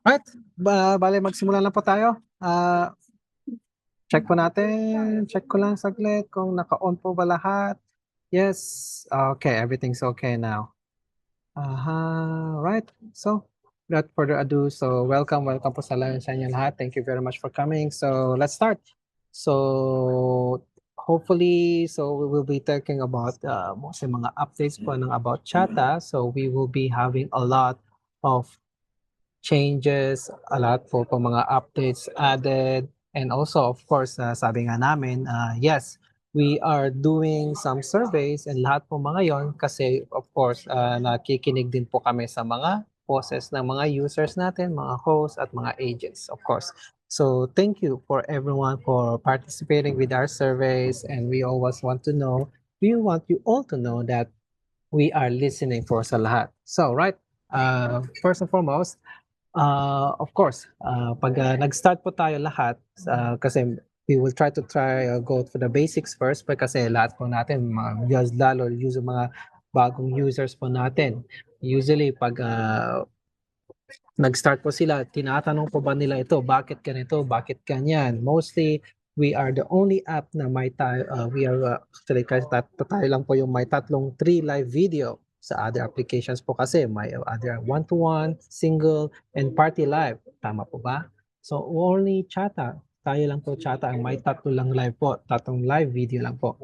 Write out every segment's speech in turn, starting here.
Right, bale magsimula na po tayo. Check po natin, check ko lang saglit kung naka-on po ba lahat. Yes, okay, everything's okay now. Right, so without further ado, so welcome po sa inyo lahat. Thank you very much for coming. So let's start. So hopefully, so we will be talking about mostly mga updates po ng about Chata. So we will be having a lot of changes, a lot po mga updates added. And also, of course, sabi nga namin, yes, we are doing some surveys and lahat po mga yon kasi, of course, nakikinig din po kami sa mga boses ng mga users natin, mga hosts at mga agents, of course. So thank you for everyone for participating with our surveys, and we always want to know, we want you all to know that we are listening for sa lahat. So, right, first and foremost, of course, pag nag-start po tayo lahat, kasi we will try go for the basics first, kasi lahat po natin, lalo yung mga bagong users po natin. Usually, pag nag-start po sila, tinatanong po ba nila ito, bakit ganito, bakit ganyan? Mostly, we are the only app na may actually, kasi tayo lang po yung may tatlong 3 live video. Sa other applications po kasi, may other one-to-one, single, and party live. Tama po ba? So, only Chata. Tayo lang po Chata ang may tatlo lang live po. Tatlong live video lang po.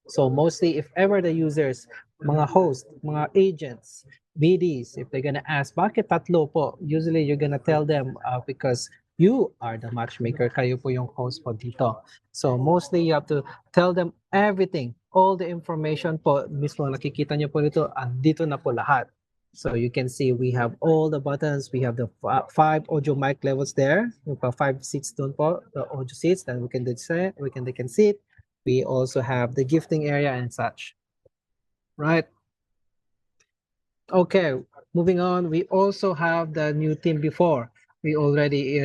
So mostly, if ever the users, mga host, mga agents, BDs, if they're gonna ask, bakit tatlo po? Usually, you're gonna tell them because you are the matchmaker, kayo po yung host po dito. So mostly, you have to tell them everything, all the information po, mismo nakikita nyo po dito, andito na po lahat. So you can see we have all the buttons. We have the 5 audio mic levels there. Yung 5 seats doon po, the audio seats that they can sit. We also have the gifting area and such. Right. Okay, moving on. We also have the new team before. We already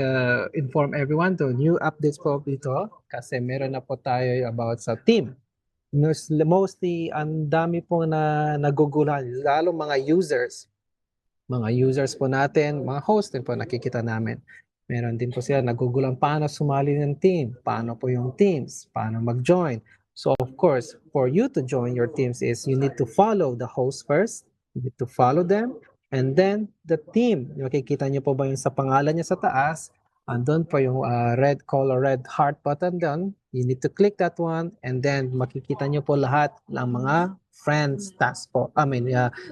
informed everyone to new updates po dito kasi meron na po tayo about sa team. Mostly, ang dami po na nagugulan, lalo mga users. Mga users po natin, mga host din po nakikita namin. Meron din po sila nagugulan paano sumali ng team, paano po yung teams, paano mag-join. So of course, for you to join your teams is you need to follow the host first, you need to follow them, and then the team. Makikita niyo po ba yung sa pangalan niya sa taas, andun po yung red color, red heart button doon. You need to click that one, and then makikita niyo po lahat ng mga friends task po.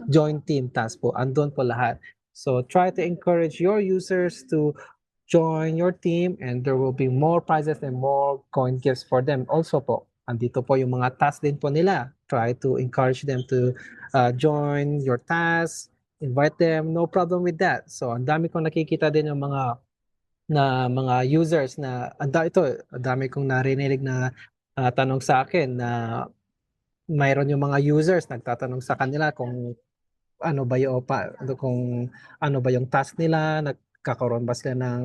Join team task po. Andun po lahat. So try to encourage your users to join your team, and there will be more prizes and more coin gifts for them also po. Andito po yung mga tasks din po nila. Try to encourage them to join your tasks, invite them, no problem with that. So ang dami kong nakikita din yung mga users na ang dami kong narinig na tanong sa akin na mayroon yung mga users nagtatanong sa kanila kung ano ba yung kung ano ba yung task nila, nagkakaroon ba sila ng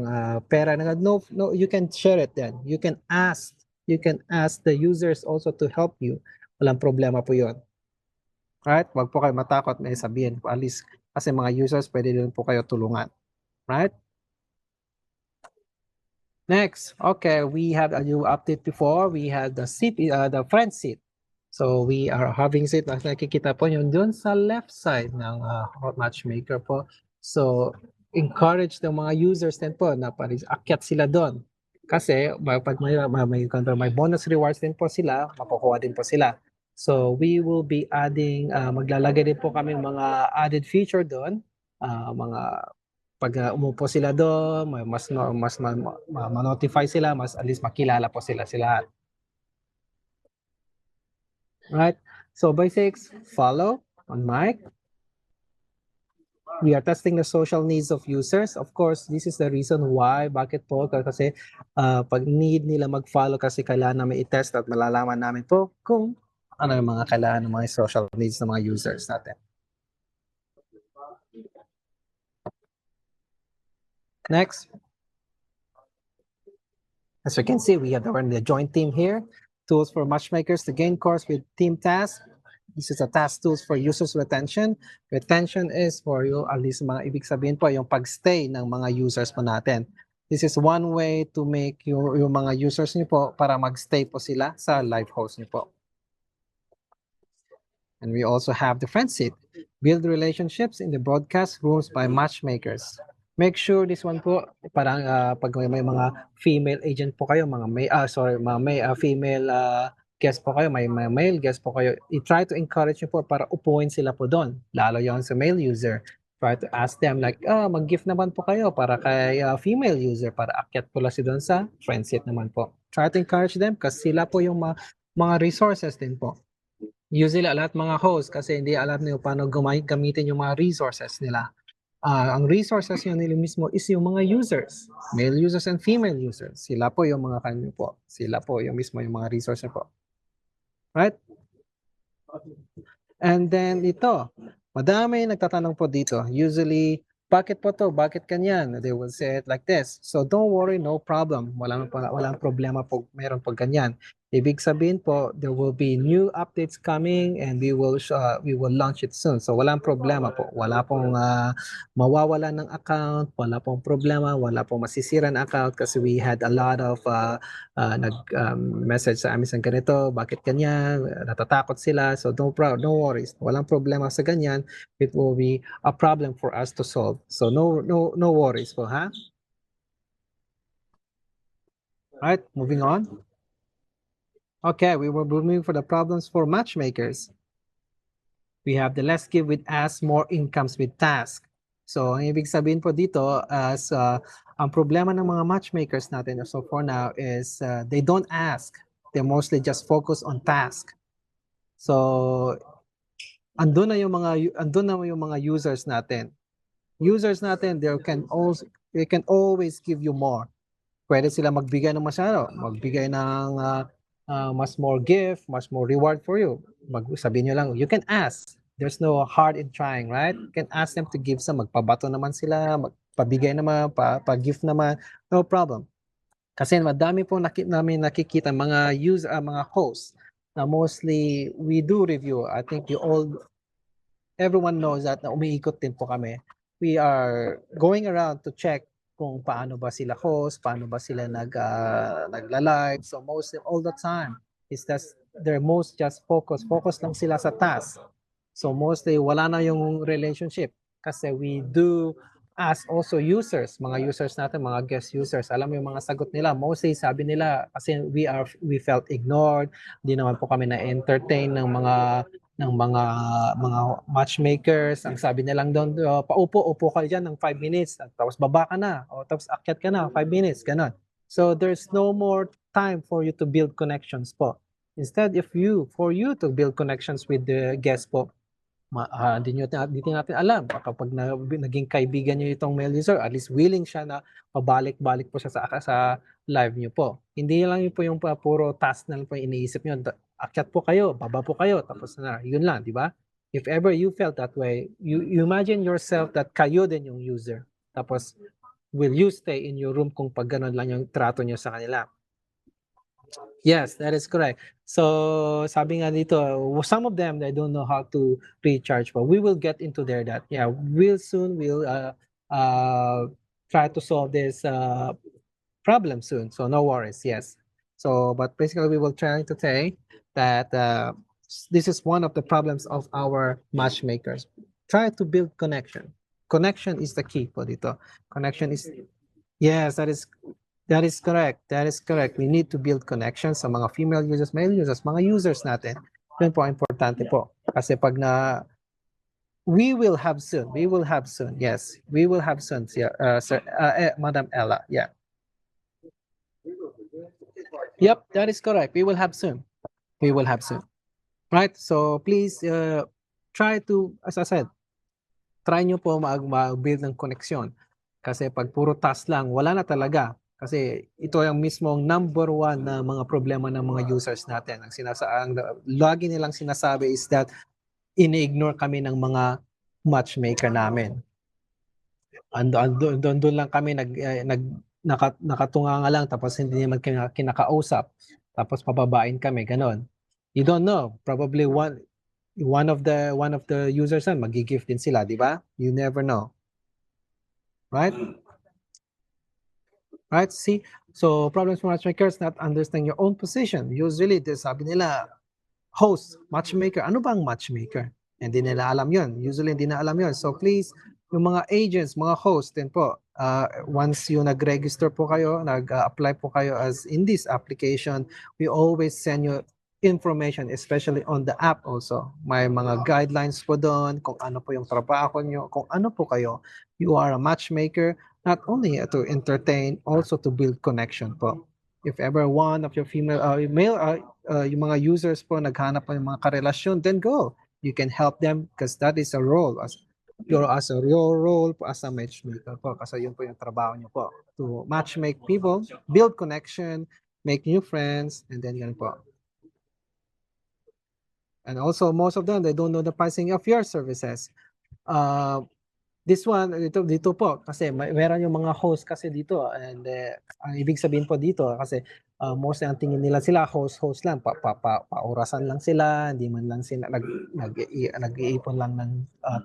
pera. No, no, you can share it then. You can ask the users also to help you. Walang problema po 'yon. Right? Wag po kayo matakot na sabihin po, at least kasi mga users pwede din po kayo tulungan. Right? Next, okay, we have a new update before. We had the friend seat. So we are having seat, nakikita po yun doon sa left side ng Hot Matchmaker po. So encourage ng mga users din po na akyat sila doon. Kasi pag may bonus rewards din po sila, makukuha din po sila. So we will be adding, maglalagay din po kami mga added feature doon, mga pag umupo sila doon, mas ma-notify sila, mas at least makilala po sila. Right? So basics, follow on mic. We are testing the social needs of users. Of course, this is the reason why, bakit po, kasi pag need nila mag-follow kasi kailangan namin i-test at malalaman namin po kung ano yung mga kailangan ng mga social needs ng mga users natin. Next. As you can see, we have the joint team here. Tools for matchmakers to gain course with team tasks. This is a task tools for users retention. Retention is for you, at least mga ibig sabihin po, yung pag-stay ng mga users po natin. This is one way to make yung mga users niyo po para mag-stay po sila sa live host niyo po. And we also have the friend seat. Build relationships in the broadcast rooms by matchmakers. Make sure this one po, parang pag may mga female agent po kayo, mga female guest po kayo, may male guest po kayo, i-try to encourage nyo po para upuin sila po doon. Lalo yon sa male user. Try to ask them like, mag-gift naman po kayo para kay female user para akyat po lang si doon sa friend seat naman po. Try to encourage them kasi sila po yung mga resources din po. Usually, lahat mga host kasi hindi alam nyo paano gamitin yung mga resources nila. Ang resources yun nila mismo is yung mga users, male users and female users. Sila po yung mga kanyo po. Sila po yung mismo yung mga resources po. Right? And then ito, madami nagtatanong po dito. Usually, bakit po to? Bakit kanyan? They will say it like this. So don't worry, no problem. Walang problema po meron po ganyan. Ibig sabihin po, there will be new updates coming and we will launch it soon. So walang problema po. Wala pong mawawala ng account, wala pong problema, wala pong masisira ng account kasi we had a lot of message sa amin sa ganito, bakit ganyan, natatakot sila. So no worries. Walang problema sa ganyan. It will be a problem for us to solve. So no worries po, ha? All right, moving on. Okay, we were moving for the problems for matchmakers. We have the less give with ask, more incomes with task. So, ang ibig sabihin po dito, ang problema ng mga matchmakers natin so for now is they don't ask. They mostly just focus on task. So, andun na yung mga users natin. Users natin, they can always give you more. Pwede sila magbigay ng magbigay ng mas more gift, mas more reward for you. Sabihin nyo lang, you can ask. There's no hard in trying, right? You can ask them to give some, magpabato naman sila, magpabigay naman, pa-gift naman, no problem. Kasi madami po namin nakikita mga mga hosts na mostly we do review. I think everyone knows that na umiikot din po kami. We are going around to check kung paano ba sila host, paano ba sila nagla-live. So all the time is that they're most just focus lang sila sa task. So mostly wala na yung relationship kasi we do ask also users, mga users natin, mga guest users. Alam mo yung mga sagot nila, mostly sabi nila kasi we felt ignored, hindi naman po kami na-entertain ng mga matchmakers. Ang sabi nilang doon, upo ka dyan ng 5 minutes, tapos baba ka na, o tapos akyat ka na, 5 minutes, ganun. So there's no more time for you to build connections po. Instead, for you to build connections with the guest po, hindi natin alam. Kapag naging kaibigan niyo itong male user, at least willing siya na pabalik-balik po siya sa live niyo po. Hindi lang yun po yung puro task na lang po yung iniisip niyo. Akyat po kayo, baba po kayo, tapos na, yun lang, di ba? If ever you felt that way, you imagine yourself that kayo din yung user. Tapos, will you stay in your room kung pag ganun lang yung trato niyo sa kanila? Yes, that is correct. So, sabi nga dito, some of them, they don't know how to recharge, but we will get into that. Yeah, we'll try to solve this problem soon. So, no worries, yes. So, but basically, we will try to say that this is one of the problems of our matchmakers. Try to build connection. Connection is the key po dito. Connection is, yes, that is correct. That is correct. We need to build connections sa mga female users, male users, mga users natin. Yun po, importante po. Kasi pag we will have soon. Yes, we will have soon, Madam Ella. Yeah. Yep, that is correct. We will have soon. Right? So please try to, as I said, try nyo po mag-build ng connection. Kasi pag puro task lang, wala na talaga. Kasi ito yung mismong number one na mga problema ng mga users natin. Ang lagi nilang sinasabi is that ini-ignore kami ng mga matchmaker namin. Doon lang kami nakatunga nga lang tapos hindi naman kinakausap. Tapos pababain kami, ganon. You don't know. Probably one of the users na magi-gift din sila, di ba? You never know. Right? Right? See? So, problems for matchmakers not understand your own position. Usually, sabi nila, host, matchmaker. Ano ba ang matchmaker? Hindi nila alam yun. Usually, hindi na alam yun. So, please, yung mga agents, mga host din po, once you nag-register po kayo, nag-apply po kayo as in this application, we always send you information, especially on the app also. May mga guidelines po doon, kung ano po yung trabaho nyo, kung ano po kayo. You are a matchmaker, not only to entertain, also to build connection po. If ever one of your male, yung mga users po naghanap ng mga karelasyon, then go. You can help them because that is a role your role po as a matchmaker po kasi yun po yung trabaho niyo po to matchmake people, build connection, make new friends, and then yan po. And also most of them they don't know the pricing of your services. This one dito po kasi meron yung mga host kasi dito and ang ibig sabihin po dito kasi mostly ang tingin nila sila host lang paurasan lang sila, hindi man lang sila nag-iipon lang ng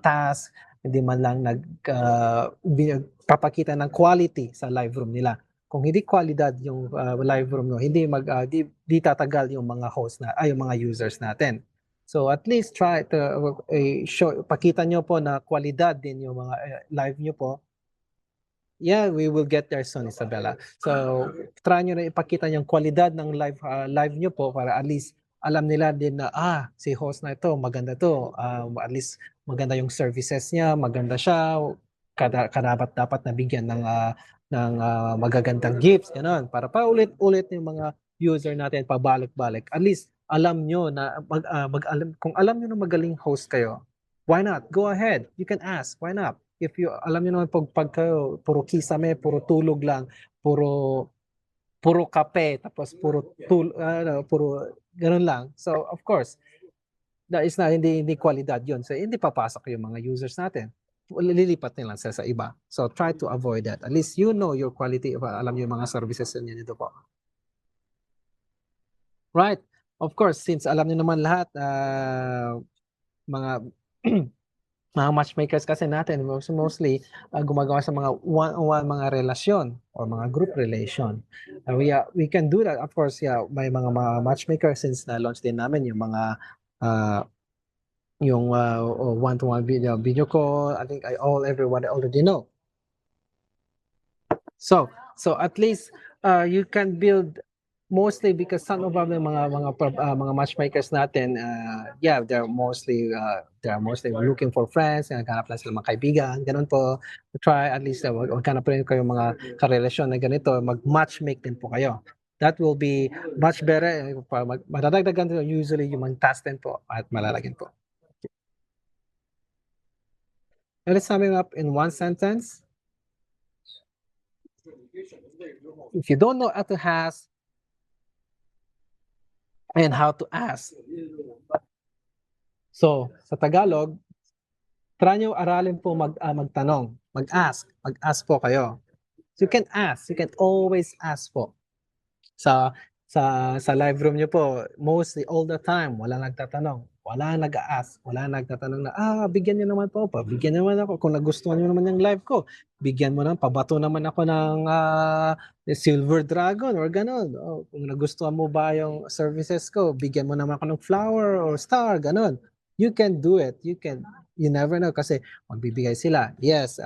task, hindi man lang papakita ng quality sa live room nila. Kung hindi kwalidad yung live room no, hindi di tatagal yung mga host yung mga users natin. So at least try to pakita nyo po na kwalidad din yung mga live nyo po. Yeah, we will get there soon, Isabella. So try nyo na ipakita yung kwalidad ng live nyo po para at least alam nila din na si host na ito, maganda to. At least maganda yung services niya, maganda siya. Karapat dapat nabigyan ng magagandang gifts, gano'n. Para paulit-ulit yung mga user natin pabalik-balik. At least alam nyo na kung alam nyo na magaling host kayo, why not? Go ahead. You can ask. Why not? If you alam nyo naman pag kayo puro kisame, puro tulog lang, puro kape, tapos puro ganun lang. So of course, that is hindi kwalidad yun. So hindi papasok yung mga users natin. Lilipat nila sa iba. So try to avoid that. At least you know your quality. Alam nyo yung mga services niya dito po. Right. Of course, since alam niyo naman lahat, mga mga matchmakers kasi natin, mostly gumagawa sa mga one-on-one mga relasyon or mga group relation. We can do that. Of course, may mga matchmakers since na-launch din namin yung mga yung one-to-one video call. I think everyone already know. So at least you can build mostly because some of the mga matchmakers natin they're mostly looking for friends, naghanap lang sila mga kaibigan, ganun po. Try at least maghanap rin kayo mga karelasyon na ganito, mag-matchmake din po kayo. That will be much better. Madadagdagan usually yung mga task din po at malalagyan po. Let's sum it up in one sentence. If you don't know how to ask and how to ask. So, sa Tagalog, try nyo aralin po magtanong, mag-ask po kayo. So you can ask, you can always ask po. Sa live room nyo po, mostly all the time, wala nagtatanong, wala nag-ask, wala nagtatanong na, bigyan nyo naman po, bigyan naman ako, kung nagustuhan nyo naman yung live ko, bigyan mo naman, pabato naman ako ng Silver Dragon or ganon. Kung nagustuhan mo ba yung services ko, bigyan mo naman ako ng flower or star, ganon. You can do it, you never know kasi magbibigay sila. Yes,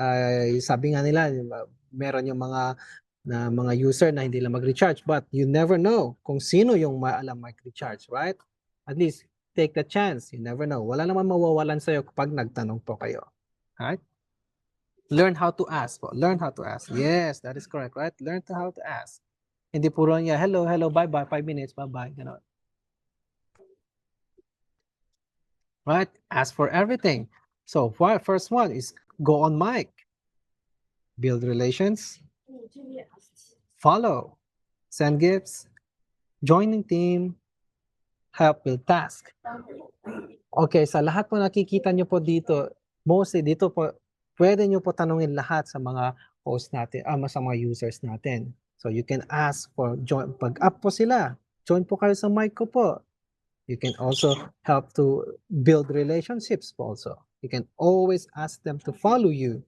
sabi nga nila, meron yung mga user na hindi lang mag-recharge, but you never know kung sino yung maalam mag-recharge, right? At least take the chance, you never know. Wala naman mawawalan sa'yo kapag nagtanong po kayo. Right? Learn how to ask po. Learn how to ask. Yes, that is correct, right? Learn how to ask. Hindi puro niya, hello, bye-bye, 5 minutes, bye-bye, gano'n. Right? Ask for everything. So, first one is go on mic. Build relations. Follow. Send gifts. Joining team. Help build task. Okay, sa lahat po nakikita nyo po dito, mostly dito po, pwede nyo po tanungin lahat sa mga host natin, sa mga users natin. So you can ask for join, pag up po sila, join po kayo sa mic ko po. You can also help to build relationships also. You can always ask them to follow you.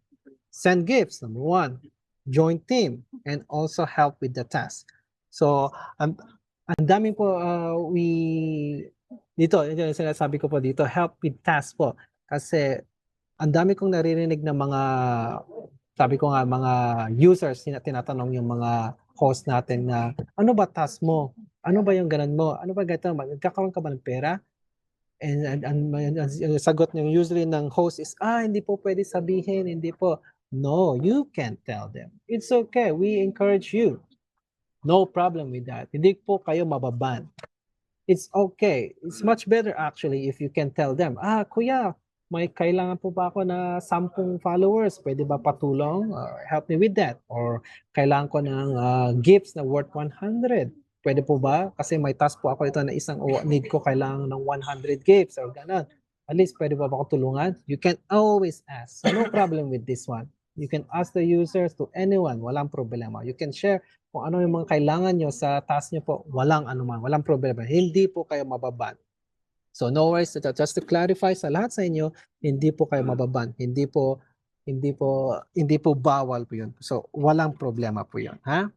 Send gifts, number one. Join team, and also help with the task. So, ang dami po dito, ito yung sinasabi ko po dito, help with task po. Kasi ang dami kong naririnig ng mga, sabi ko nga, mga users, tinatanong yung mga host natin na, ano ba task mo? Ano ba yung ganun mo? Ano ba ganito? Magkakaroon ka ba ng pera? And sagot ng usually ng host is, hindi po pwede sabihin, hindi po. No, you can't tell them. It's okay. We encourage you. No problem with that. Hindi po kayo mababan. It's okay. It's much better actually if you can tell them, kuya, may kailangan po ba ako na 10 followers? Pwede ba patulong? Help me with that. Or kailangan ko ng gifts na worth 100. Pwede po ba? Kasi may task po ako ito na need ko kailangan ng 100 gifts or ganun. At least pwede ba ako tulungan? You can always ask. So no problem with this one. You can ask the users to anyone. Walang problema. You can share kung ano yung mga kailangan nyo sa task nyo po, walang anuman, walang problema. Hindi po kayo mababan. So no worries, just to clarify sa lahat sa inyo, hindi po kayo mababan. Hindi po bawal po yun. So walang problema po yun, ha?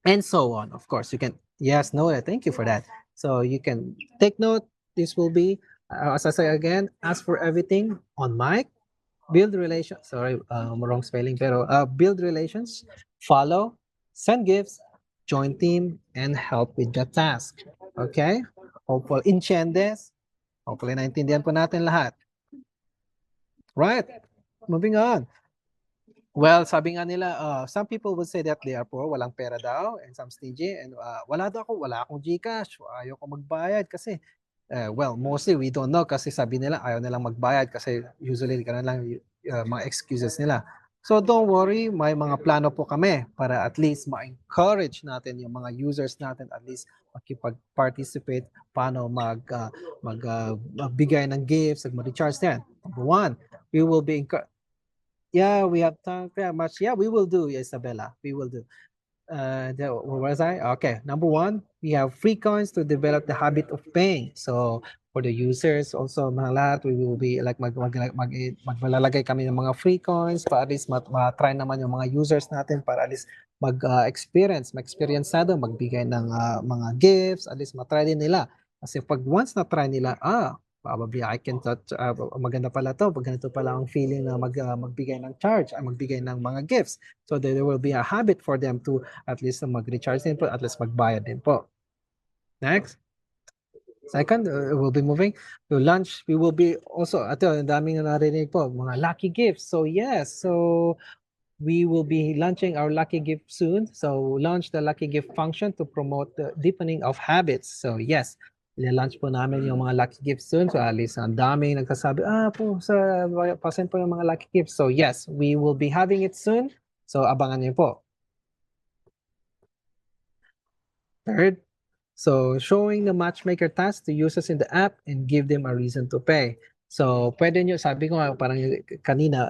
And so on, of course, you can, yes, no, thank you for that. So you can take note, this will be, as I say again, ask for everything on mic, build relations, wrong spelling, pero build relations, follow, send gifts, join team, and help with the task. Okay? Hopefully, entiendes? Hopefully, naintindihan po natin lahat. Right? Moving on. Well, sabi nga nila, some people would say that they are poor, walang pera daw, and some stingy, and wala akong GCash, ayaw ko magbayad kasi, well, mostly we don't know kasi sabi nila ayaw nilang magbayad kasi usually ganun lang mga excuses nila. So don't worry, may mga plano po kami para at least ma-encourage natin yung mga users natin at least makipag-participate paano magbigay ng gifts, mag-recharge din. Number one, we will be yeah, we have time very much. Yeah, we will do, Isabella. We will do. What was I? Okay, number one, we have free coins to develop the habit of paying. So for the users, also mga lahat, we will be like maglalagay kami ng mga free coins para at least ma-try naman yung mga users natin para at least ma-experience na doon, magbigay ng mga gifts, at least ma-try din nila. Kasi pag once na-try nila, probably I can touch, maganda pala to, pag ganito pala ang feeling na magbigay ng charge, magbigay ng mga gifts. So there will be a habit for them to at least mag-recharge din po, at least magbayad din po. Next. Second, we'll be moving to lunch. We will be also, ang daming narinig po, mga lucky gifts. So yes, so we will be launching our lucky gift soon. So launch the lucky gift function to promote the deepening of habits. So yes, i-launch po namin yung mga lucky gifts soon. So at least ang daming nagsasabi, pasend po yung mga lucky gifts. So yes, we will be having it soon. So abangan niyo po. Third, so showing the matchmaker task to users in the app and give them a reason to pay. So pwede nyo, sabi ko nga parang kanina,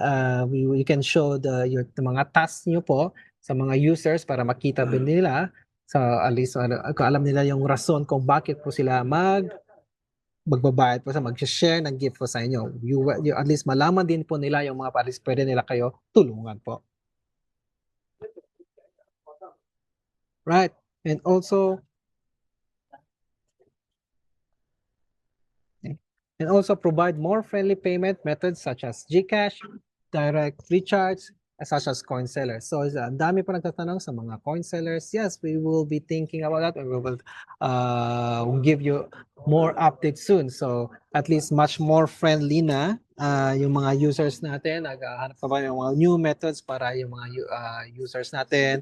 you can show the mga tasks nyo po sa mga users para makita din nila. So at least kung alam nila yung rason kung bakit po sila magbabayad po sa mag-share ng gift po sa inyo. You at least malaman din po nila yung mga at pwede nila kayo tulungan po. Right. And also provide more friendly payment methods such as GCash, direct recharge, such as coin sellers. So ang dami po nagtatanong sa mga coin sellers. Yes, we will be thinking about that and we will give you more updates soon. So at least much more friendly na yung mga users natin. Naghahanap pa ba yung mga new methods para yung mga users natin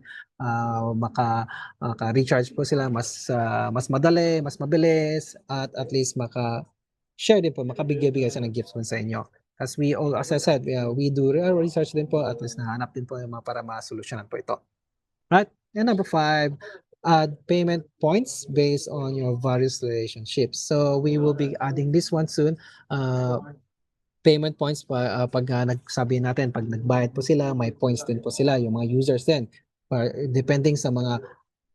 maka-recharge po sila mas madali, mas mabilis at least share din po, makabigay-bigay sa ng gifts po sa inyo. As I said, we do research din po, at least nahanap din po yung para ma-solusyonan po ito. Right? And number 5, add payment points based on your various relationships. So we will be adding this one soon. Payment points pag nagsabi natin, pag nagbayad po sila, may points din po sila, yung mga users din. Depending sa mga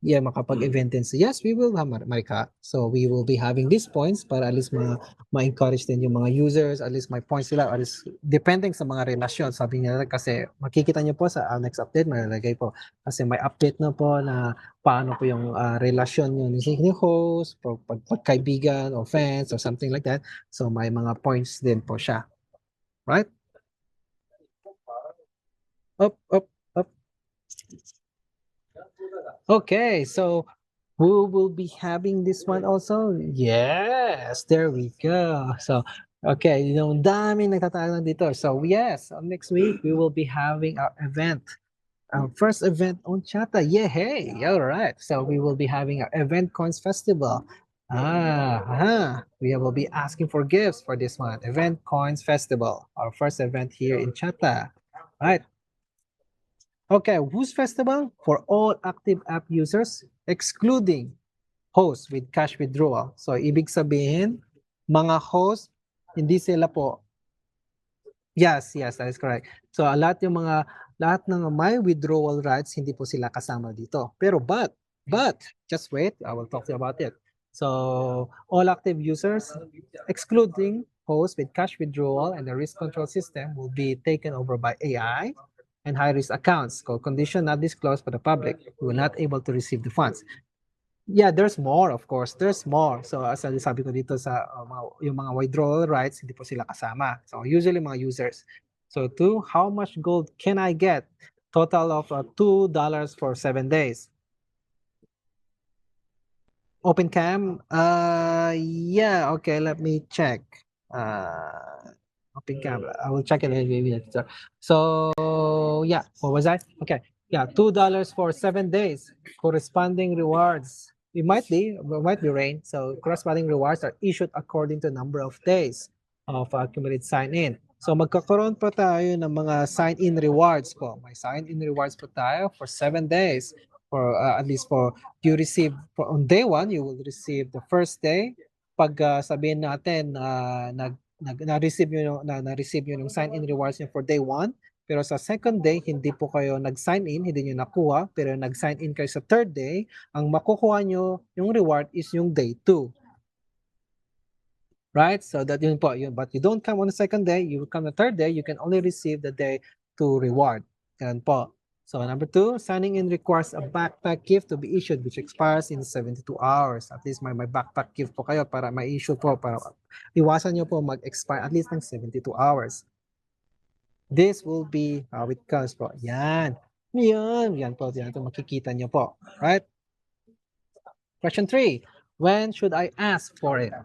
makapag-event din. So yes, we will have Marika. So we will be having these points para at least ma-encourage din yung mga users, at least may points sila, at least depending sa mga relasyon. Sabi niya kasi makikita niyo po sa next update, malalagay po. Kasi may update na po na paano po yung relasyon nyo ni host, pagkaibigan or fans or something like that. So may mga points din po siya. Right? Up, up, up. Okay, so who will be having this one also? Yes, there we go. So, okay, dami nagtatanong dito. So, yes, next week we will be having our event. Our first event on Chata. Yeah, hey, all right. So we will be having our Event Coins Festival. We will be asking for gifts for this one. Event Coins Festival, our first event here in Chata. Right. Okay, whose festival? For all active app users, excluding hosts with cash withdrawal. So, ibig sabihin, mga host, hindi sila po. Yes, that is correct. So, lahat ng may withdrawal rights, hindi po sila kasama dito. Pero, but, just wait, I will talk to you about it. So, all active users, excluding hosts with cash withdrawal and the risk control system will be taken over by AI and high-risk accounts called condition not disclosed for the public who will not able to receive the funds. Yeah, there's more, of course. There's more. So, as sabi ko dito sa yung mga withdrawal rights, hindi po sila kasama. So, usually mga users. So, how much gold can I get? Total of $2 for 7 days. Open cam? Yeah, okay, let me check. Open cam. I will check it later. So, yeah, what was that? Okay, yeah, $2 for 7 days. Corresponding rewards. It might be rain. So, corresponding rewards are issued according to number of days of accumulated sign-in. So, magkakaroon po tayo ng mga sign-in rewards po. May sign-in rewards po tayo for 7 days. For at least for you receive on day 1, you will receive the first day. Pag sabihin natin na-receive nyo yung sign-in rewards nyo for day 1, pero sa second day, hindi po kayo nag-sign in, hindi nyo nakuha, pero nag-sign in kayo sa third day, ang makukuha nyo yung reward is yung day 2. Right? So that yun po, but you don't come on the second day, you come the third day, you can only receive the day 2 reward. Yan po. So number 2, signing in requires a backpack gift to be issued which expires in 72 hours. At least may backpack gift po kayo para ma-issue po, para iwasan nyo po mag-expire at least ng 72 hours. This will be how it comes po. Yan. Yan po. Yan ito makikita nyo po. Right? Question 3. When should I ask for it?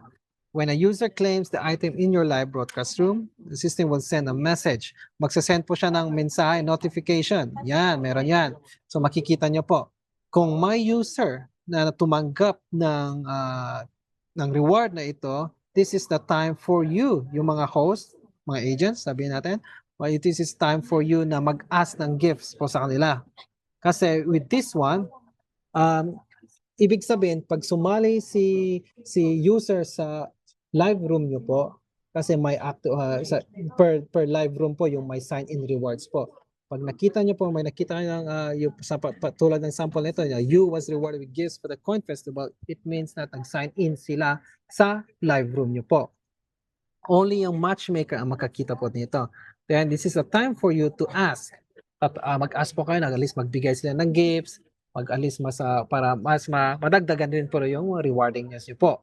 When a user claims the item in your live broadcast room, the system will send a message. Magsasend po siya ng mensahe, notification. Yan, meron yan. So makikita nyo po. Kung may user na tumanggap ng reward na ito, this is the time for you, yung mga host, mga agents, sabihin natin, this is time for you na mag-ask ng gifts po sa kanila. Kasi with this one, ibig sabihin, pag sumali si user sa live room nyo po, kasi may per live room po yung may sign-in rewards po. Pag nakita nyo po, may nakita nyo tulad ng sample nito, you was rewarded with gifts for the Coin Festival, it means na nag-sign in sila sa live room nyo po. Only yung matchmaker ang makakita po nito. Then this is a time for you to ask. Mag-ask po kayo, at least magbigay sila ng gifts, mag-alis para mas madagdagan din po yung rewarding niyo po.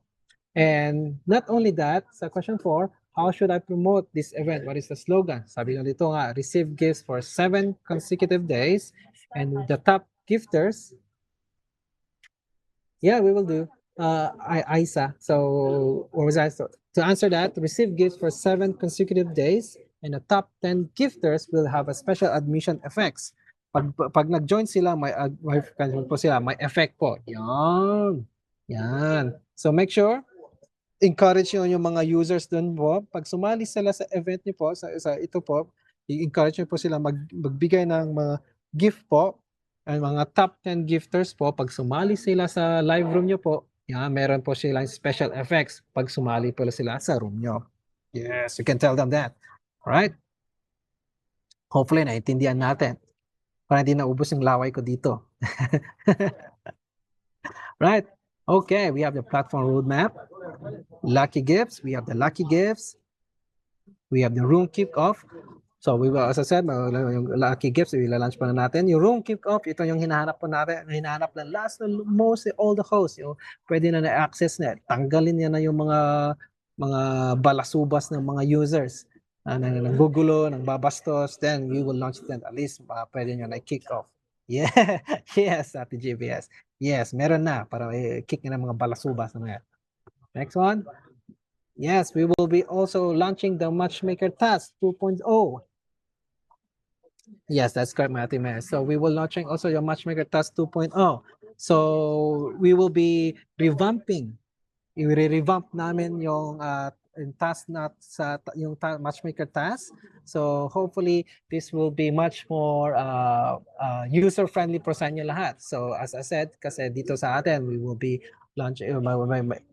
And not only that, sa question 4, how should I promote this event? What is the slogan? Sabi nga dito nga, receive gifts for 7 consecutive days and the top gifters, yeah, we will do. Isa. So, what was that? So, to answer that, receive gifts for 7 consecutive days and the top 10 gifters will have a special admission effects. Pag nag-join sila, may effect po. Yan. So make sure, encourage nyo yung mga users dun po. Pag sumali sila sa event niyo po, sa ito po, i-encourage nyo po sila magbigay ng mga gift po. And mga top 10 gifters po, pag sumali sila sa live room nyo po, meron po silang special effects pag sumali po sila sa room nyo. Yes, you can tell them that. Alright? Hopefully, naintindihan natin. Para hindi naubos yung laway ko dito. Right? Okay, we have the platform roadmap, lucky gifts. We have the lucky gifts. We have the room kickoff. So we will, as I said, yung lucky gifts, ilalunch pa na natin. Yung room kickoff, ito yung hinahanap po natin. Hinahanap na last, most, all the hosts. Yung pwede na na-access na. Tanggalin niya na yung mga balasubas ng mga users. Nanggugulo, nangbabastos. Then we will launch them. At least pwede nyo na kick off. Yeah, yes, Ate GBS. Yes, meron na para kick na ng mga balasubas na yan. Next one. Yes, we will be also launching the Matchmaker Task 2.0. Yes, that's correct, Matthew. So we will launching also your Matchmaker Task 2.0. So we will be revamping. I-revamp namin yung task na sa yung Matchmaker task. So hopefully this will be much more user-friendly for sa inyo lahat. So as I said, kasi dito sa atin, we will be launching,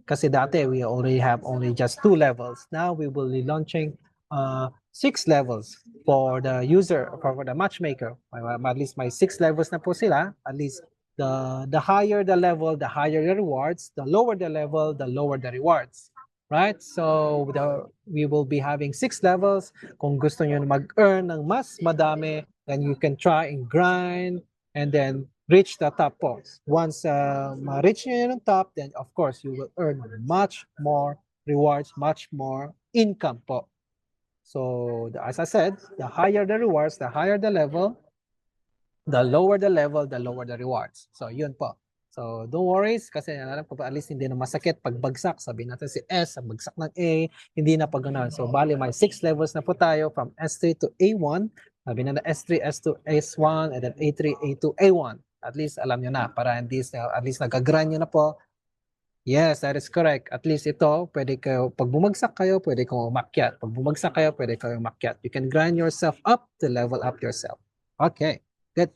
kasi dati we already have only just 2 levels. Now we will be launching 6 levels for the user, for the matchmaker. At least may 6 levels na po sila. At least the higher the level, the higher the rewards. The lower the level, the lower the rewards. Right? So we will be having 6 levels. Kung gusto nyo mag-earn ng mas madami, then you can try and grind and then reach the top po. Once ma-reach nyo yun ang top, then of course you will earn much more rewards, much more income po. So as I said, the higher the rewards, the higher the level, the lower the level, the lower the rewards. So yun po. So don't worry kasi alam ko pa at least hindi na masakit pag bagsak. Sabi natin si S, bagsak ng A, hindi na pag ganun. So bali may 6 levels na po tayo from S3 to A1. Sabi na S3, S2, S1, and then A3, A2, A1. At least alam nyo na para at least nag-grind nyo na po. Yes, that is correct. At least ito, pwede kayo, pag bumagsak kayo, pwede kayo umakyat. Pag bumagsak kayo, pwede kayo umakyat. You can grind yourself up to level up yourself. Okay, good.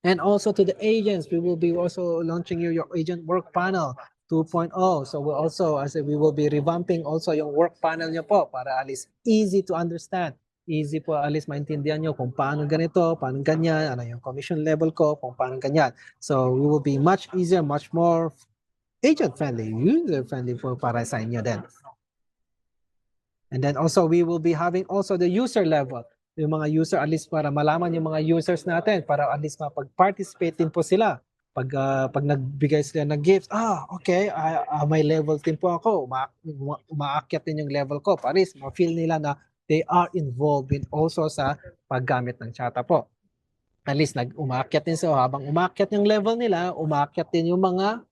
And also to the agents, we will be also launching your agent work panel 2.0. So we'll also, as we will be revamping also yung work panel nyo po para at least easy to understand. Easy po at least maintindihan nyo kung paano ganito, paano ganyan, ano yung commission level ko, kung paano ganyan. So we will be much easier, much more agent-friendly, user-friendly for para sa inyo din. And then also, we will be having also the user level. Yung mga user, at least para malaman yung mga users natin, para at least mapag-participate din po sila. Pag nagbigay sila ng gifts, okay, may level din po ako, umaakyat din yung level ko. Paris, ma-feel nila na they are involved in also sa paggamit ng Chata po. At least umaakyat din so habang umaakyat yung level nila, umaakyat din yung mga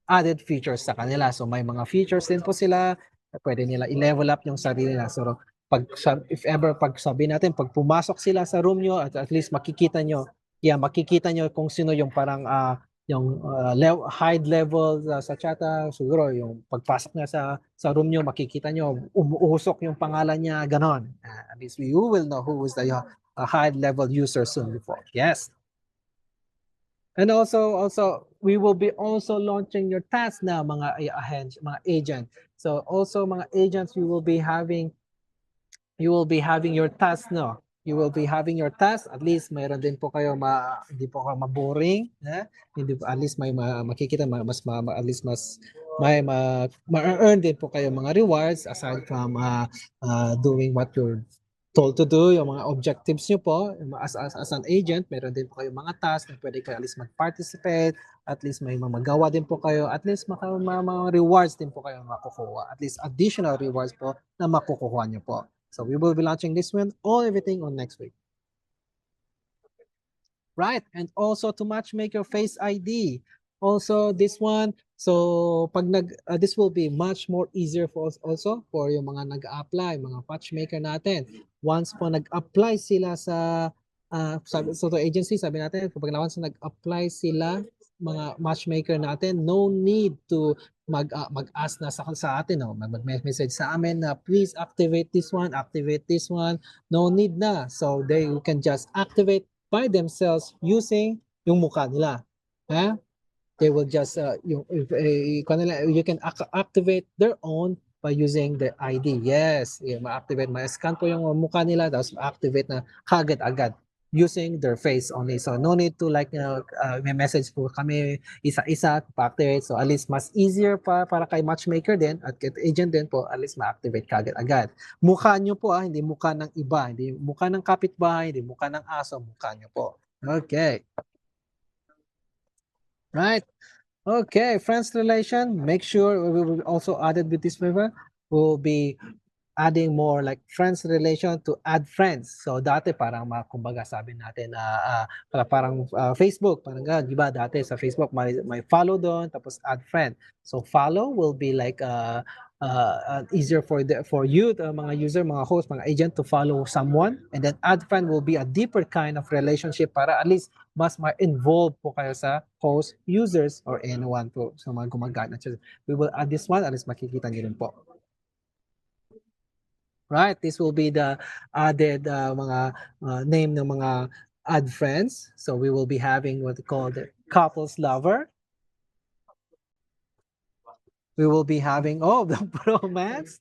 added features sa kanila. So may mga features din po sila, pwede nila i-level up yung sarili nila. So if ever pag sabi natin, pag pumasok sila sa room nyo, at least makikita nyo kung sino yung parang yung high level sa Chata, siguro yung pagpasok niya sa room nyo, makikita nyo, umuusok yung pangalan niya, ganon. At least you will know who is the high level user soon before. Yes. And also we will be also launching your task now mga agent. So also mga agents you will be having your task no. You will be having your task at least mayroon din po kayo hindi po kayo ma-boring, hindi po at least may makikita at least mas may ma-earn din po kayo mga rewards aside from doing what you're told to do, yung mga objectives nyo po, as an agent, meron din po kayong mga tasks na pwede kayo at least mag-participate, at least may magawa din po kayo, at least mga rewards din po kayo makukuha, at least additional rewards po na makukuha nyo po. So we will be launching this one, everything on next week. Right, and also to matchmaker Face ID. Also this one, so pag this will be much more easier for us also for yung mga nag-apply, mga matchmaker natin. Once po nag-apply sila sa to agency, sabi natin, kapag once nag-apply sila, mga matchmaker natin, no need to mag-ask na sa atin, mag-message sa amin na please activate this one. No need na. So they can just activate by themselves using yung mukha nila. They will just you can activate their own by using the ID. Yes, ma-activate, ma-scan po yung mukha nila tapos activate na kagad-agad. using their face only. So no need to like may message po kami isa-isa to activate. So at least mas easier pa para kay matchmaker din at kay agent din po, at least ma-activate kaagad-agad. Mukha nyo po hindi mukha ng iba, hindi mukha ng kapitbahay, hindi mukha ng aso, mukha nyo po. Okay. Right. Okay, friends relation, make sure we will also added with this waiver. We'll be adding more like friends relation to add friends. So dati parang kumbaga sabi natin parang Facebook, parang di ba dati sa Facebook may follow doon tapos add friend. So follow will be like easier for you mga user, mga host, mga agent to follow someone, and then add friend will be a deeper kind of relationship para at least mas ma-involve po kayo sa host, users, or anyone po sa mga gumagamit. We will add this one, at least makikita niyo rin po. Right, this will be the added mga name ng mga add friends. So we will be having what we call the couples lover. We will be having the bromance.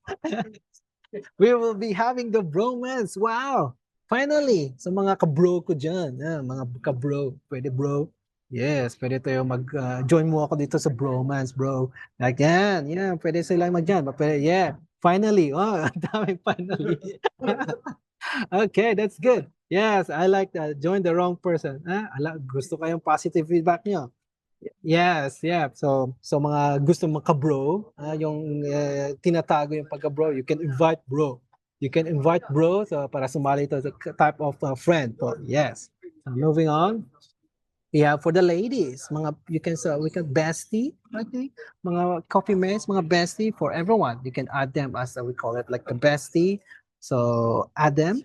We will be having the bromance. Wow! Finally, sa mga ka-bro ko dyan, mga ka-bro, pwede bro. Yes, pwede tayo join mo ako dito sa bromance, bro. Like yan, pwede silang mag-join. Pwede, finally, ang daming finally. Okay, that's good. Yes, I like that. Join the wrong person. Gusto kayong positive feedback nyo. Yes, yeah. So mga gusto maka-bro, yung tinatago yung pagka-bro, you can invite bro. You can invite bro para sumali to the type of friend. So, yes. So, moving on. Yeah, for the ladies, we can bestie, okay? Mga coffee mates, mga bestie for everyone. You can add them as we call it like a bestie. So add them.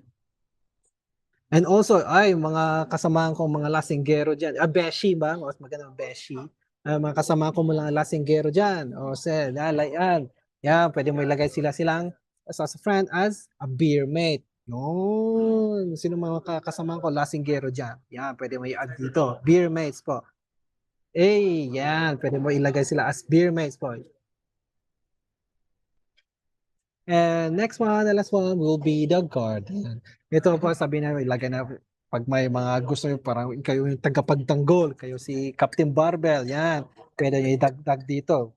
And also, mga kasamahan ko mga lasinggero dyan. Beshi ba? Mas maganda beshi. Mga kasamahan ko mga lasinggero dyan. O say, yan. Yan, pwede mo ilagay silang as a friend as a beer mate. Yun. Sino mga kasamahan ko lasinggero dyan? Yan, pwede mo i-add dito. Beer mates po. Yan. Pwede mo ilagay sila as beer mates po. And next one, the last one will be the guardian. Ito po sabi na ilagay na pag may mga gusto nyo parang kayo yung tagapagtanggol, kayo si Captain Barbell, yan. Pwede nyo idagdag dito.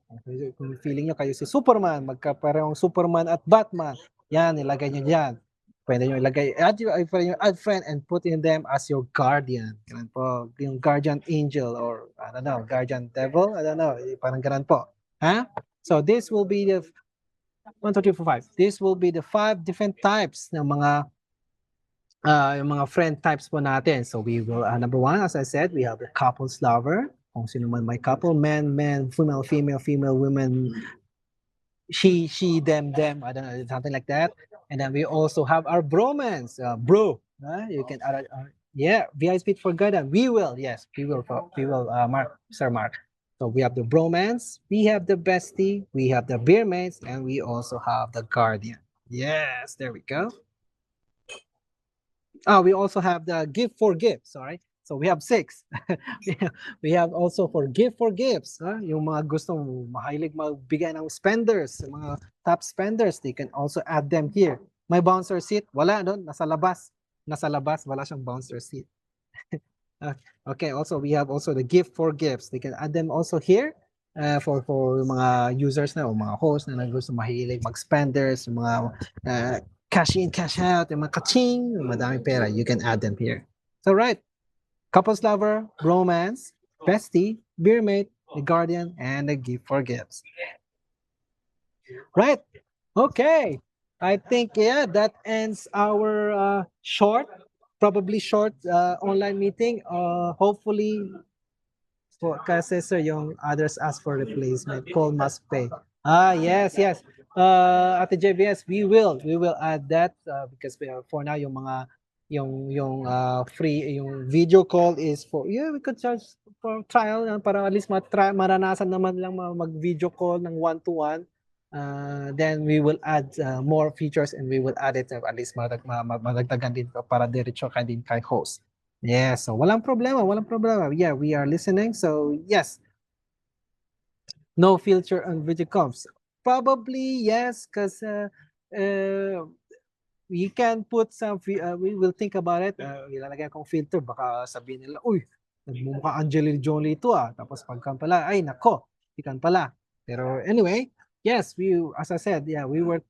Kung feeling nyo kayo si Superman, magkaparehong Superman at Batman, yan, ilagay nyo dyan. Pwede nyo ilagay, add friend and put in them as your guardian. Ganun po, yung guardian angel or I don't know, guardian devil, I don't know, parang ganun po. So this will be the 1, 2, 3, 4, 5. This will be the 5 different types ng mga yung mga friend types po natin. So we will, number 1, as I said, we have the couples lover. Kung sino man may couple, man, female, female, women, she, them, I don't know, something like that. And then we also have our bromance, bro. You can add, VI speed for guidance. We will, Mark, Sir Mark. So we have the bromance, we have the bestie, we have the beer mates, and we also have the guardian. Yes, there we go. We also have the gift for gifts, sorry. So we have 6. We have also for gifts. Yung mga gustong mahilig magbigay ng spenders, mga top spenders, they can also add them here. May bouncer seat? Wala doon, nasa labas. Wala siyang bouncer seat. Okay, also we have also the gift for gifts. They can add them also here for mga users na o mga hosts na gusto mahilig mag-spenders, mga cash in, cash out, yung mga kaching, madaming pera, you can add them here. So right, couples lover, romance, bestie, beer mate, the guardian, and the gift for gifts. Right, okay. I think, that ends our probably short online meeting. Hopefully, kasi sir, yung others ask for replacement, call must pay. Yes. At the JBS, we will add that because for now yung mga yung free yung video call is for we could charge for trial para at least maranasan naman lang mag-video call ng one-to-one. Then we will add more features and we will add it at least madagdagan din para diretso ka din kay host. Yes, so walang problema. Yeah, we are listening. So yes, no filter on video comms. Probably yes, because we can put some, we will think about it. Ilalagay akong filter, baka sabihin nila, uy, nagmumukha Angelina Jolie ito ah. Tapos pagkan pala, ay nako, ikan pala. Pero anyway, yes, as I said, yeah, we were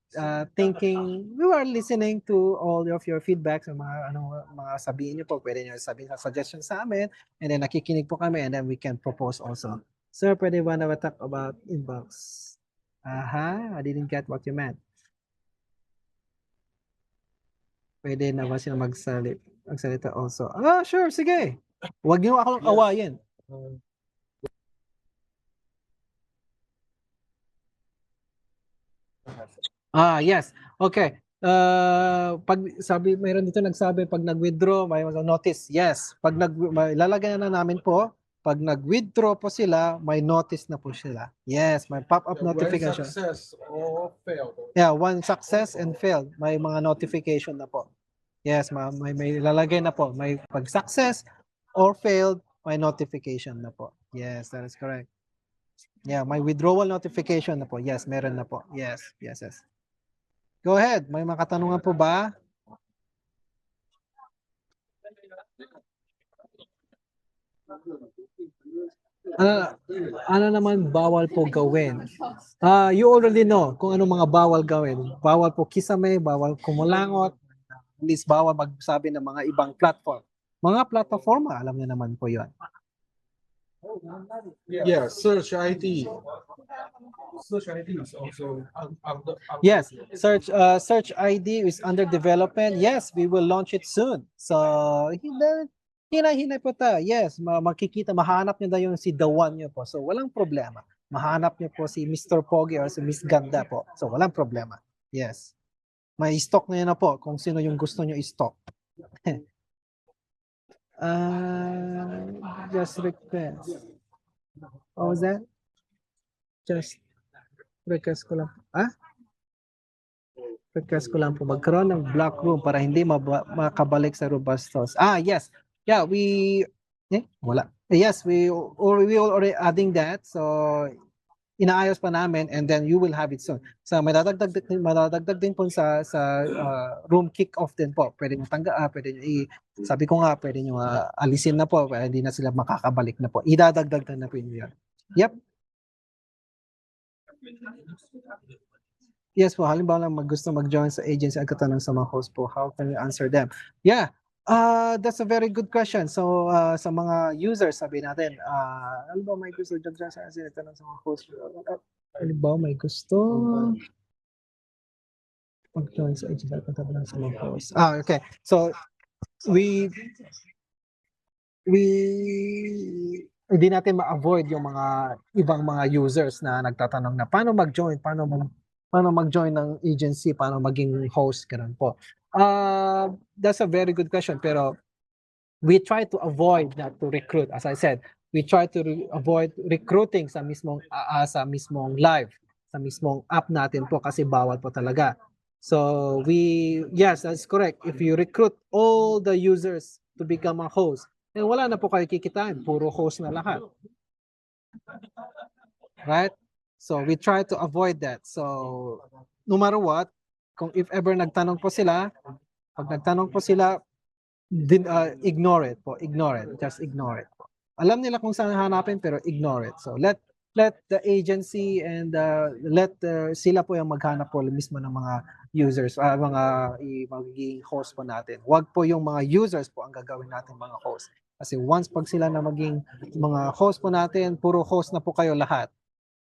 thinking, we were listening to all of your feedbacks, mga sabihin niyo po, pwede niyo sabihin sa suggestions sa amin, and then nakikinig po kami, and then we can propose also. Sir, pwede ba na talk about inbox? I didn't get what you meant. Pwede na ba sila magsalita also? Sure, sige. Huwag niyo akong awayin. Yes. Okay. Pag sabi, mayroon dito nagsabi, pag nag-withdraw, may notice. Yes. Pag lalagyan na namin po, pag nag-withdraw po sila, may notice na po sila. Yes, may pop-up notification. When success or failed. Yeah, one success and failed, may mga notification na po. Yes, may lalagay na po. May pag success or failed, may notification na po. Yes, that is correct. Yeah, may withdrawal notification na po. Yes, meron na po. Yes. Go ahead. May mga katanungan po ba? Ano naman bawal po gawin? You already know kung ano mga bawal gawin. Bawal po kisame, bawal kumulangot, at least bawal magsabi ng mga ibang platform. Mga plataforma, alam niyo naman po yon. Yeah, search ID. Search ID is also Yes, search ID is under development. Yes, we will launch it soon. So, hinay po tayo. Yes, makikita, mahanap niyo na yung si the one niyo po. So, walang problema. Mahanap niyo po si Mr. Pogi or si Miss Ganda po. So, walang problema. Yes. May stock na yun na po kung sino yung gusto niyo i-stock. Just request. What was that? Just request ko lang. Request ko lang po magkaroon ng black room para hindi makabalik sa Robustos. Yes. Yeah, wala. Yes, we already adding that. So, inaayos pa namin and then you will have it soon. So, madadagdag din po sa room kick-off din po. Pwede nyo pwede nyo sabi ko nga, pwede nyo alisin na po, hindi na sila makakabalik na po. Idadagdag na po yun. Yep. Yes po, halimbawa lang gusto mag-join sa agency at katanong sa mga host po, how can you answer them? Yeah, that's a very good question. So, sa mga users, sabi natin, halimbawa may gusto dyan sa tanong sa mga host. Halimbawa may gusto mag-join sa agency at katanong sa mga host. Okay. So, hindi natin ma-avoid yung mga ibang mga users na nagtatanong na paano mag-join, paano mag-join ng agency, paano maging host, ganun po. That's a very good question, pero we try to avoid not to recruit. As I said, we try to avoid recruiting sa mismong live, sa mismong app natin po kasi bawal po talaga. So yes, that's correct. If you recruit all the users to become a host, then wala na po kayo kikitain, puro host na lahat. Right? So we try to avoid that. So no matter what, if ever nagtanong po sila, pag nagtanong po sila, ignore it po, just ignore it po. Alam nila kung saan hanapin pero ignore it. So let the agency and let sila po yung maghanap po mismo ng mga users, mga magiging host po natin. Huwag po yung mga users po ang gagawin natin mga host. Kasi once pag sila na maging mga host po natin, puro host na po kayo lahat.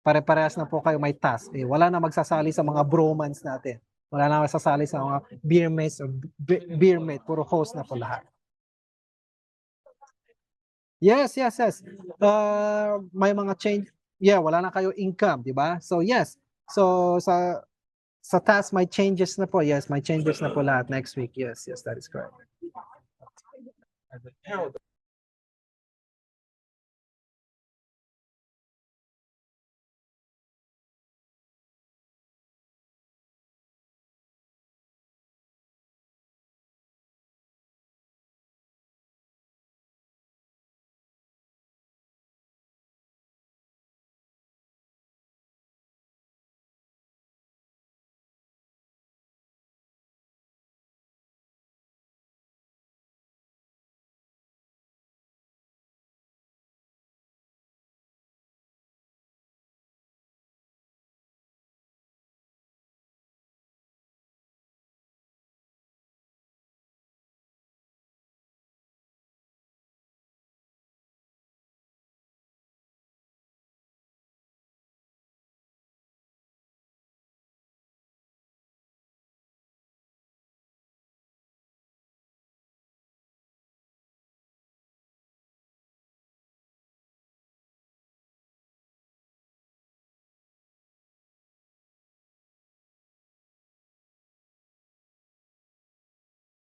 Pare-parehas na po kayo may task. Wala na magsasali sa mga bromance natin. Wala na magsasali sa mga beermates or beermate. Puro host na po lahat. Yes. May mga change. Yeah, wala na kayo income, di ba? So yes. So sa task may changes na po. Yes, may changes na po lahat next week. Yes, that is correct.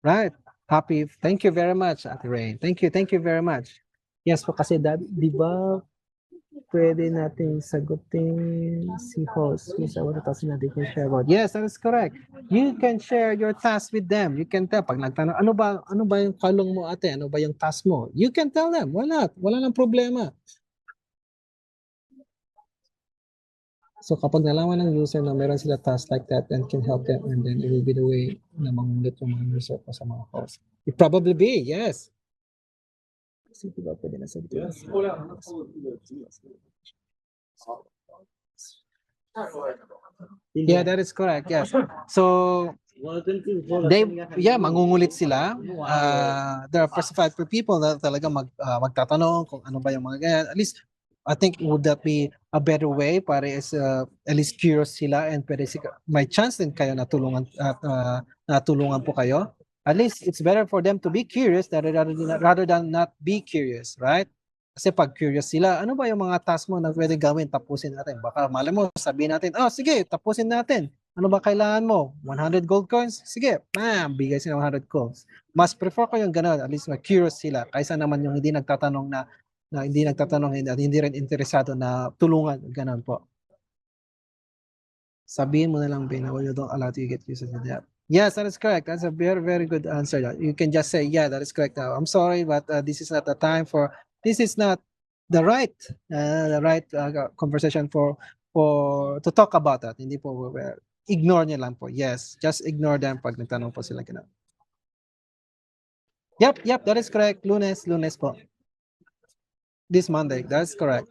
Right. Happy. Thank you very much, Ate Rain. Thank you very much. Yes po kasi di ba pwede nating sagutin si host kung sa wala task natin can share about. Yes, that is correct. You can share your task with them. You can tell pag nagtanong ano ba yung kalong mo ate? Ano ba yung task mo? You can tell them. Wala nang problema. So kapag nalaman ng user na meron sila task like that and can help them and then it will be the way na mangulit yung mga user ko sa mga host. It probably be, yes. Kasi diba pwede na sagutin. Yeah, that is correct. Yes. So they mangungulit sila. There are specified for people na talaga magtatanong kung ano ba yung mga ganyan. At least I think would that be a better way para is at least curious sila and pwede may chance din kayo na tulungan at natulungan po kayo. At least it's better for them to be curious rather than not be curious, right? Kasi pag curious sila, ano ba yung mga task mo na pwede gawin, tapusin natin. Baka malam mo, sabihin natin, oh sige, tapusin natin. Ano ba kailangan mo? 100 gold coins? Sige, bigay sila 100 coins. Mas prefer ko yung gano'n, at least curious sila, kaysa naman yung hindi nagtatanong na hindi nagtatanong at hindi rin interesado na tulungan, gano'n po. Sabihin mo na lang, Ben, you don't allow to get used to that. Yes, that is correct. That's a very, very good answer. You can just say, yeah, that is correct. I'm sorry, but this is not the time for, this is not the right conversation for to talk about that. Hindi po, ignore niya lang po. Yes, just ignore them pag nagtanong po sila ganun. Yep, that is correct. Lunes po. This Monday, that's correct.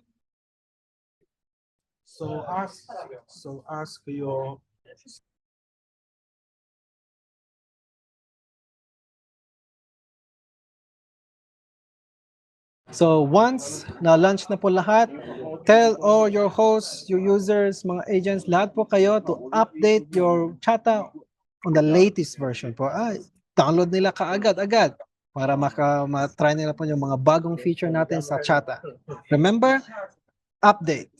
So ask your So once na-launch na po lahat, tell all your hosts, your users, mga agents, lahat po kayo to update your Chata on the latest version po. Download nila kaagad-agad para ma-try nila po yung mga bagong feature natin sa Chata. Remember, update.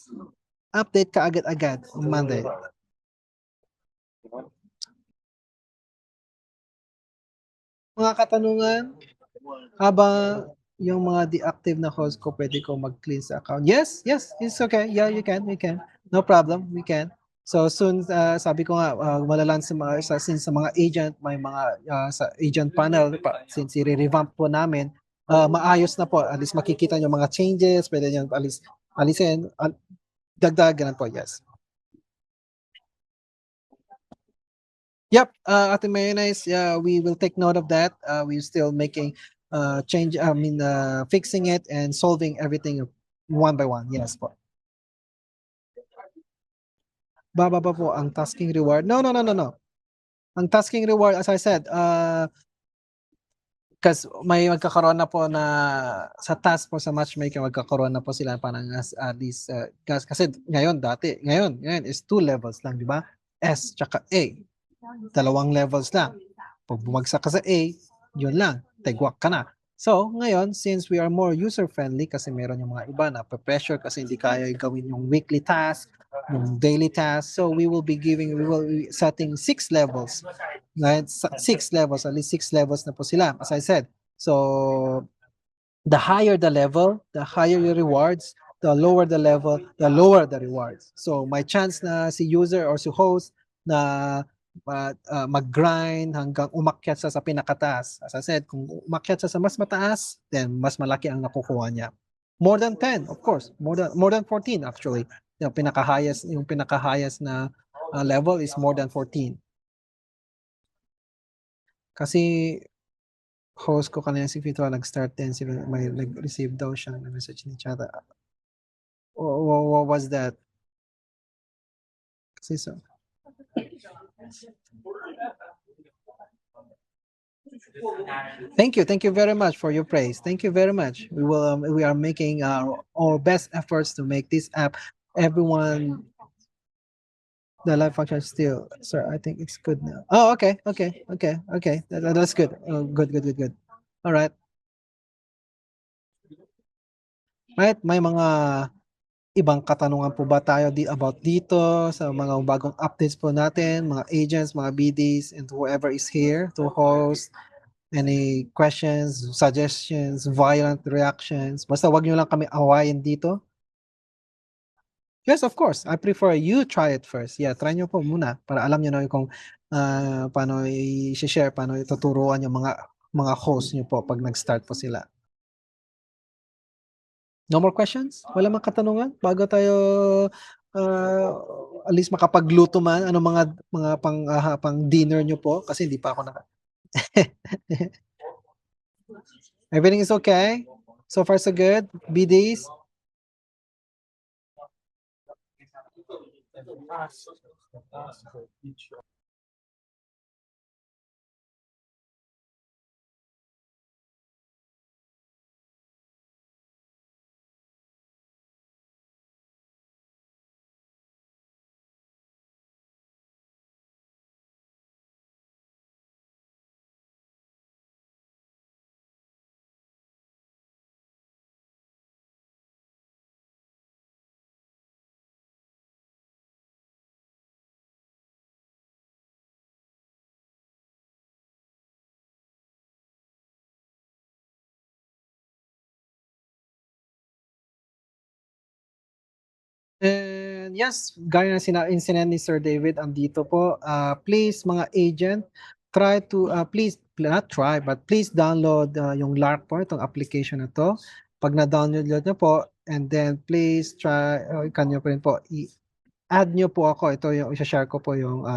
Update kaagad-agad on Monday. Mga katanungan, habang yung mga deactive na host ko, pwede ko mag-clean sa account. Yes, it's okay. Yeah, we can. No problem, we can. So soon, sabi ko nga, malalan sa mga agent, may mga sa agent panel, since i-revamp po namin, maayos na po. At least makikita nyo mga changes, pwede nyo alisin, dagdagan po, yes. Yep, Ate Mayonnaise, we will take note of that. We're still making fixing it and solving everything one by one. Yes po. Bababa po ang tasking reward. No. Ang tasking reward, as I said, kasi may magkakaroon na po na sa task po sa matchmaker, magkakaroon na po sila parang at least kasi ngayon is 2 levels lang, di ba? S tsaka A. 2 levels lang. Pag bumagsak ka sa A, yun lang, tegwak ka na. So, ngayon, since we are more user-friendly, kasi meron yung mga iba na pressure kasi hindi kaya gawin yung weekly task, yung daily task, so we will be setting 6 levels. Right? 6 levels, at least 6 levels na po sila, as I said. So, the higher the level, the higher your rewards, the lower the level, the lower the rewards. So, may chance na si user or si host na mag-grind hanggang umakyat sa pinakataas. As I said, kung umakyat sa mas mataas, then mas malaki ang nakukuha niya. More than 10, of course. More than 14 actually. Yung pinaka-highest na level is more than 14. Kasi host ko kanina si Fito nag-start 10, may nag-receive daw siya ng message ni Chata. What was that? Kasi so. Thank you very much for your praise. Thank you very much. We are making our best efforts to make this app everyone the live function still. Sir, I think it's good now. Oh, okay. That's good. Good. All right. Right, may mga ibang katanungan po ba tayo about dito sa mga bagong updates po natin, mga agents, mga BDs, and whoever is here to host. Any questions, suggestions, violent reactions? Basta wag nyo lang kami awayin dito. Yes, of course. I prefer you try it first. Yeah, try nyo po muna para alam nyo na kung paano i-share, paano ituturuan yung mga host nyo po pag nag-start po sila. No more questions? Wala mang katanungan? Bago tayo at least makapagluto man, ano mga pang dinner nyo po? Kasi hindi pa ako naka... Everything is okay? So far so good? BDs? And yes, gaya ng incident ni Sir David, andito po. Please, mga agent, try to, please, not try, but please download yung LARC po, itong application na to. Pag na-download nyo po, and then please try, kanyo po rin po, i-add nyo po ako. Ito yung, isa-share ko po yung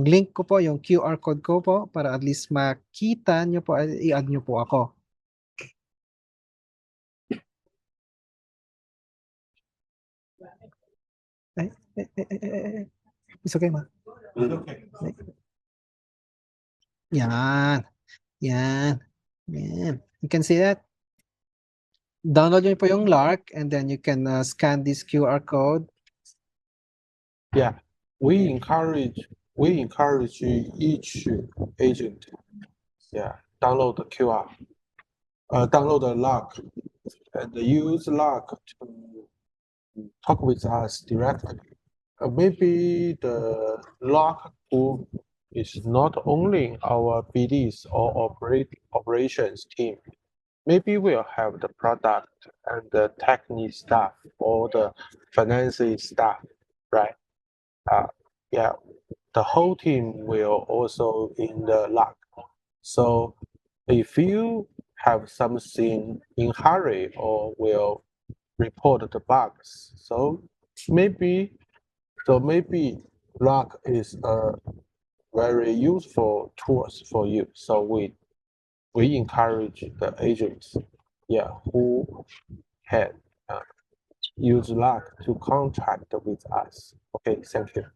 link ko po, yung QR code ko po, para at least makita nyo po, i-add nyo po ako. It's okay, ma. Yan. Yan. Yan. You can see that? Download nyo po yung LARC and then you can scan this QR code. Yeah, we encourage each agent, download the QR, download the log, and use log to talk with us directly. Maybe the log group is not only our BDs or operations team. Maybe we'll have the product and the technical staff or the financing staff, right? Yeah, the whole team will also in the log. So if you have something in hurry or will report the bugs, so maybe log is a very useful tools for you. So we encourage the agents, who can use log to contact with us. Okay, thank you.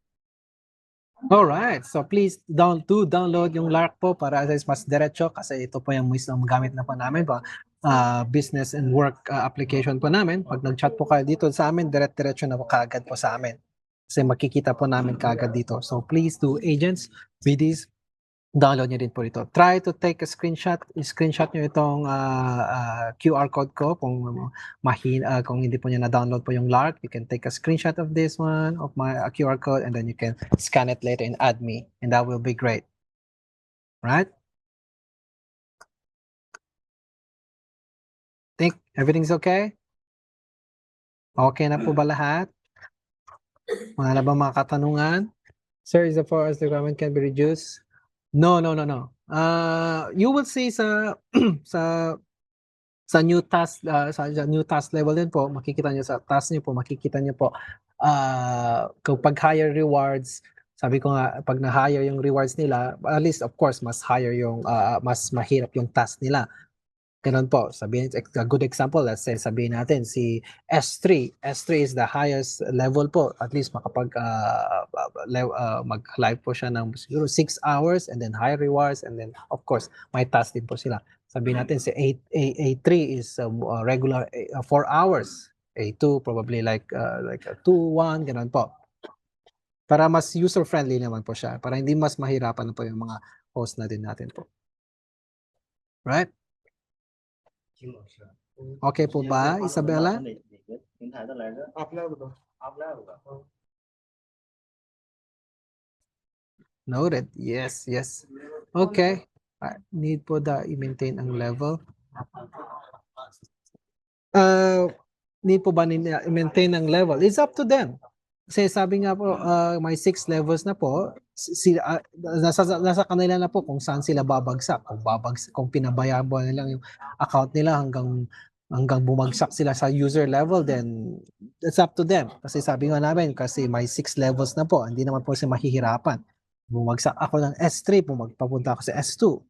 Alright, so please download yung LARC po para mas diretso kasi ito po yung mismong gamit na po namin po. Business and work application po namin. Pag nag-chat po kayo dito sa amin, diretso na po kaagad po sa amin. Kasi makikita po namin kaagad dito. So please do agents, BDs, download nyo din po ito. Try to take a screenshot. I-screenshot nyo itong QR code ko kung kung hindi po nyo na-download po yung LARC. You can take a screenshot of this one, of my QR code, and then you can scan it later and add me. And that will be great. Right? Think everything's okay? Okay na po ba lahat? Wala na ba mga katanungan? Sir, is the forest requirement can be reduced? No. You will see sa sa new task level din po, makikita niyo sa task niyo po, makikita niyo po kapag higher rewards, sabi ko nga pag na-higher yung rewards nila, at least of course mas higher yung mas mahirap yung task nila. Ganun po, sabihin, a good example, let's say, sabihin natin, si S3 is the highest level po, at least mag-live po siya ng siguro 6 hours, and then high rewards, and then, of course, may task din po sila. Sabihin natin, si A3 is regular 4 hours, A2 probably like 2-1, ganun po. Para mas user-friendly naman po siya, para hindi mas mahirapan po yung mga host na din natin po. Right? Okay po ba, Isabella? Noted. Yes. Okay. Need po i-maintain ang level. Need po ba nila i-maintain ang level? It's up to them. Kasi sabi nga po, may 6 levels na po. Nasa kanila na po kung saan sila babagsak. Kung pinabayaan mo na lang yung account nila hanggang bumagsak sila sa user level, then it's up to them. Kasi sabi nga namin, kasi may 6 levels na po, hindi naman po sila mahihirapan. Bumagsak ako ng S3, papunta ako sa S2.